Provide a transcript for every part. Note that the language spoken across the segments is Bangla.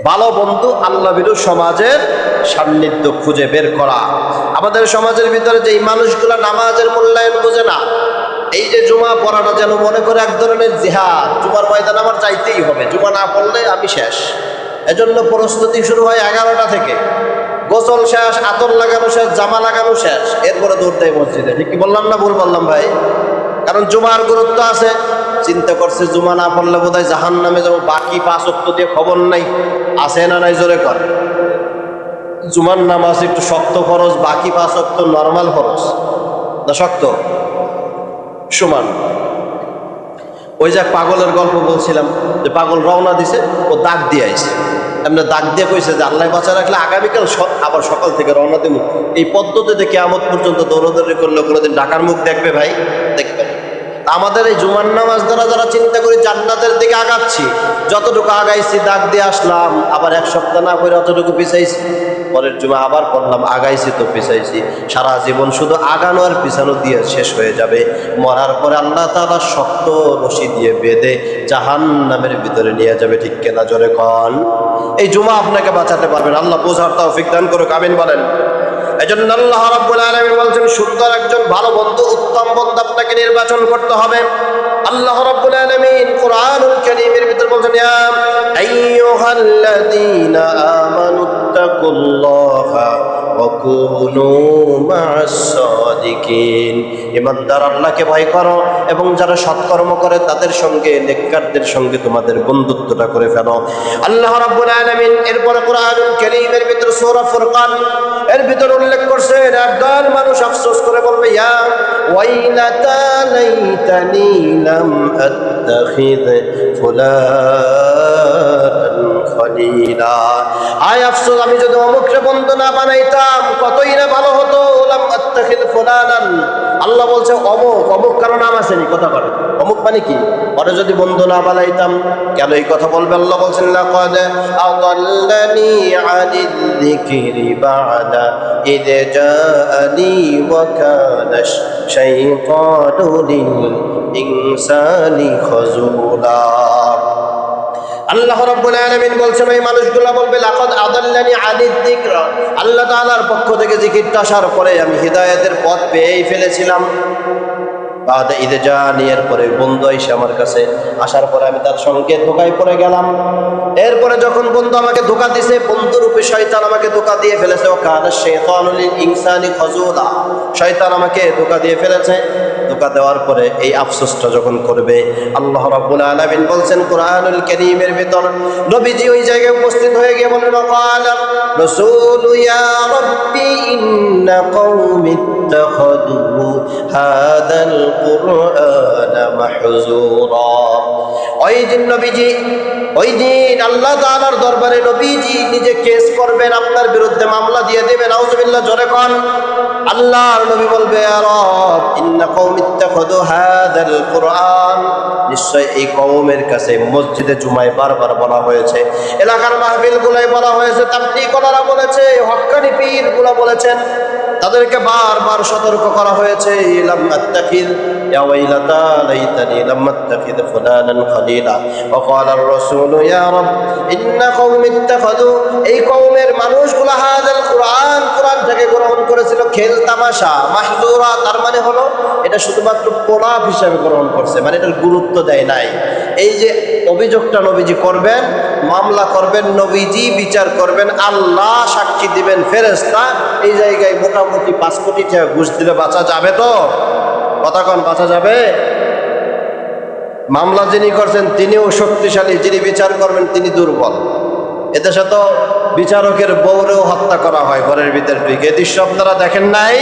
ভালো বন্ধু আল্লাহ ভীরু সমাজের সান্নিধ্য খুঁজে বের করা। আমাদের সমাজের ভিতরে যে মানুষগুলা নামাজের মূল্যায়ন বোঝে না, এই যে জুমা পড়াটা যেন মনে করে এক ধরনের জিহাদ, জুমার ময়দান আমার চাইতেই হবে, জুমা না পড়লে আমি শেষ। এজন্য প্রস্তুতি শুরু হয় 11টা থেকে, গোসল শেষ, আতর লাগানো শেষ, জামা লাগানো শেষ, এরপরে দৌড় দেয় মসজিদে। ঠিক কি বললাম না ভুল বললাম ভাই? কারণ জুমার গুরুত্ব আছে। চিন্তা করছে জুমা না পড়লে বোধহয় জাহান নামে যাবো, বাকি 5 ওয়াক্ত দিয়ে খবর নাই। আছে না নাই জোরে কর। জুমার নামাজ একটু শক্ত ফরজ, বাকি 5 ওয়াক্ত নরমাল ফরজ না শক্ত সমান। ওই যে পাগলের গল্প বলছিলাম, যে পাগল রওনা দিছে, ও দাগ দিয়ে আইছে। এমনি দাগ দিয়ে কইছে যে আল্লাহ বাঁচা রাখলে আগামীকাল আবার সকাল থেকে রওনা দেবো। এই পদ্ধতিতে কিয়ামত পর্যন্ত দৌড়দৌড়ি করলে কোনোদিন ঢাকার মুখ দেখবে ভাই? দেখবে না। আমাদের এই জুমার নামাজ দ্বারা যারা চিন্তা করি জান্নাতের দিকে আগাচ্ছি, যতটুকু আগাইছি দাগ দিয়ে আসলাম, আবার 1 সপ্তাহ না করে অতটুকু পিছাইছি, পরের জুমা আবার পড়লাম, আগাইছি তো পিছাইছি, সারা জীবন শুধু আগানো আর পিছানো দিয়ে শেষ হয়ে যাবে। মরার পরে আল্লাহ তাআলা শক্ত রশি দিয়ে বেঁধে জাহান্নামের ভিতরে নিয়ে যাবে। ঠিক কেনা জোরে কন? এই জুমা আপনাকে বাঁচাতে পারবেন, আল্লাহ বোঝার তৌফিক দান করুক, আমিন বলেন। এজন্য আল্লাহ রাব্বুল আলামিন বলছেন, সুন্দর একজন ভালো বন্ধু, উত্তম বন্ধু আপনাকে নির্বাচন করতে হবে। আল্লাহ রাব্বুল আলামিন কোরআনুল কারীমের ভিতর বলছেন, ইয়া আইয়ুহাল্লাযীনা আমানুত্তাকুল্লাহা ওয়া কুনু মা'আস সাদিকিন। ঈমানদার আল্লাহকে ভয় করো এবং যারা সৎকর্ম করে তাদের সঙ্গে, নেককারদের সঙ্গে তোমাদের বন্ধুত্বটা করে ফেলো। আল্লাহ রাব্বুল আলামিন এরপরে কোরআনুল কারীমের ভিতর সূরা ফুরকান এর ভিতর উল্লেখ করছেন, একদল মানুষ আফসোস করে বলবে, ইয়া ওয়াইলাতা লাইতানি লাম আত্তাখিয ফুলানান খলিলা। আয় আফসোস, আমি যদি অমুককে বন্ধু না বানাইতাম কতই না ভালো হতো। লাম আত্তাখিয ফুলানান, আল্লাহ বলছে অমুক, অমুক কারো নাম আসেনি, কথা বলে অমুক মানে কি, পরে যদি বন্ধু না বানাইতাম। কেন এই কথা বলবে? আল্লাহ বলছেন, লাকাদ আদাল্লানি আনিল যিকরি বা'দা ইয জাআনি ওয়া কানা শাইতানু লিল ইনসানি খাযুলা। আল্লাহ রাব্বুল আলামিন বলছেন, এই মানুষগুলো বলবে, লাকাদ আদাল্লানি আনিয যিকরা, আল্লাহ তাআলার পক্ষ থেকে জিকিরটা আসার পরে আমি হিদায়াতের পথ পেয়েই ফেলেছিলাম। বাদা ইয জাআনি, এরপরে বন্ধু এসে আমার কাছে আসার পরে আমি তার সঙ্গে ধোঁকায় পড়ে গেলাম। এরপরে যখন বন্ধু আমাকে ধোঁকা দিয়েছে, বন্ধুরূপে শয়তান আমাকে ধোঁকা দিয়ে ফেলেছে। ওয়া কানা শাইতানু লিল ইনসানি খাযুলা, শয়তান আমাকে ধোঁকা দিয়ে ফেলেছে। ধোঁকা দেওয়ার পরে এই আফসোসটা যখন করবে, আল্লাহ রাব্বুল আলামিন বলছেন কোরআনুল কারীমের ভিতর, নবীজি ওই জায়গায় উপস্থিত হয়ে গিয়ে বলেন, ওয়াকালা রাসূলু ইয়া রাব্বি ইন্না কওমি ইত্তাখাযু হাদাল কুরআনা মাহজুরা। ওই দিন নবীজি, ওই দিন আল্লাহ তাআলার দরবারে নবীজি নিজে কেস করবেন, আপনার বিরুদ্ধে মামলা দিয়ে দেবেন। নাউজুবিল্লাহ, জোরে কোন। আল্লাহর নবী বলবে, ইয়া রব ইন্না কওমি ইত্তাখাযু হাদাল কুরআন, নিশ্চয় এই কওমের কাছে মসজিদে জুমায় বারবার বলা হয়েছে, এলাকার মাহফিলগুলোয় বলা হয়েছে, তাবলীগওয়ালারা বলেছে, হক্কানি পীরগুলো বলেছেন, তাদেরকে বারবার সতর্ক করা হয়েছে, লাম আত্তাখিয ইয়া ওয়াইলাতা লাইতানি লাম আত্তাখিয ফুলানান খলিলা। ওয়া ক্বালা আর-রাসূলু ইয়া রাব ইন্না কওমি ইত্তাখাযু, এই কওমের মানুষগুলো হাদাল কুরআন, কোরআনটাকে গ্রহণ করেছিল খেল তামাশা, মাহজুরা, তার মানে হলো এটা শুধুমাত্র প্রলাপ হিসাবে গ্রহণ করছে, মানে এটার গুরুত্ব দেয় নাই। এই যে অভিযোগটা নবীজি করবেন, মামলা করবেন, নবীজি বিচার করবেন, আল্লাহ সাক্ষী দিবেন, ফেরেশতা, এই জায়গায় মোটামুটি 5 কোটি টাকা ঘুষ দিলে বাঁচা যাবে তো? কথা কন, বাঁচা যাবে? মামলা যিনি করছেন তিনিও শক্তিশালী, যিনি বিচার করবেন তিনি দুর্বল। এদেশে তো বিচারকের বউরেও হত্যা করা হয় ঘরের ভিতর ঢুকে। এই দৃশ্য আপনারা দেখেন নাই?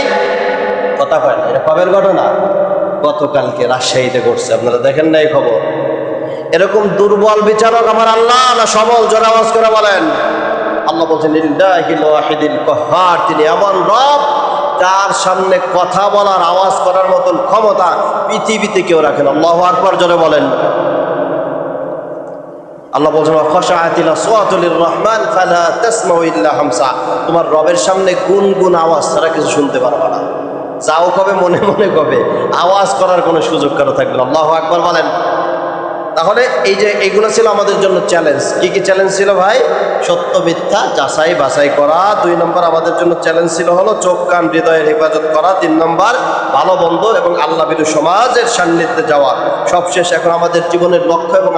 কথা কয় না, এটা কবের ঘটনা? গতকালকে রাজশাহীতে ঘটছে, আপনারা দেখেন নাই খবর? এরকম দুর্বল বিচারক আমার আল্লাহ না সবল? জোরে আওয়াজ করে বলেন। আল্লাহ বলছেন, লিল্লাহিল ওয়াহিদিল কাহ্হার, তিনি এমন রব তার সামনে কথা বলার, আওয়াজ করার মতন ক্ষমতা পৃথিবীতে কেউ রাখেন। আল্লাহু আকবার, জোরে বলেন। আল্লাহ বলছেন, খাশাআতিল আসওয়াতু লির-রহমান ফালা তাসমাউ ইল্লা হামসা, তোমার রবের সামনে গুনগুন আওয়াজ ছাড়া কিছু শুনতে পারবে না। যাও কবে মনে মনে কবে, আওয়াজ করার কোনো সুযোগ কারো থাকবে না। আল্লাহু আকবার বলেন। তাহলে এই যে এইগুলো ছিল আমাদের জন্য চ্যালেঞ্জ। কি কি চ্যালেঞ্জ ছিল ভাই? সত্য মিথ্যা যাচাই বাছাই করা। 2 নম্বর আমাদের জন্য চ্যালেঞ্জ ছিল হলো চোখ কান হৃদয়ের হেফাজত করা। 3 নম্বর ভালো বন্ধু এবং আল্লাহ ভীরু সমাজের সান্নিধ্যে যাওয়া। সবশেষ এখন আমাদের জীবনের লক্ষ্য এবং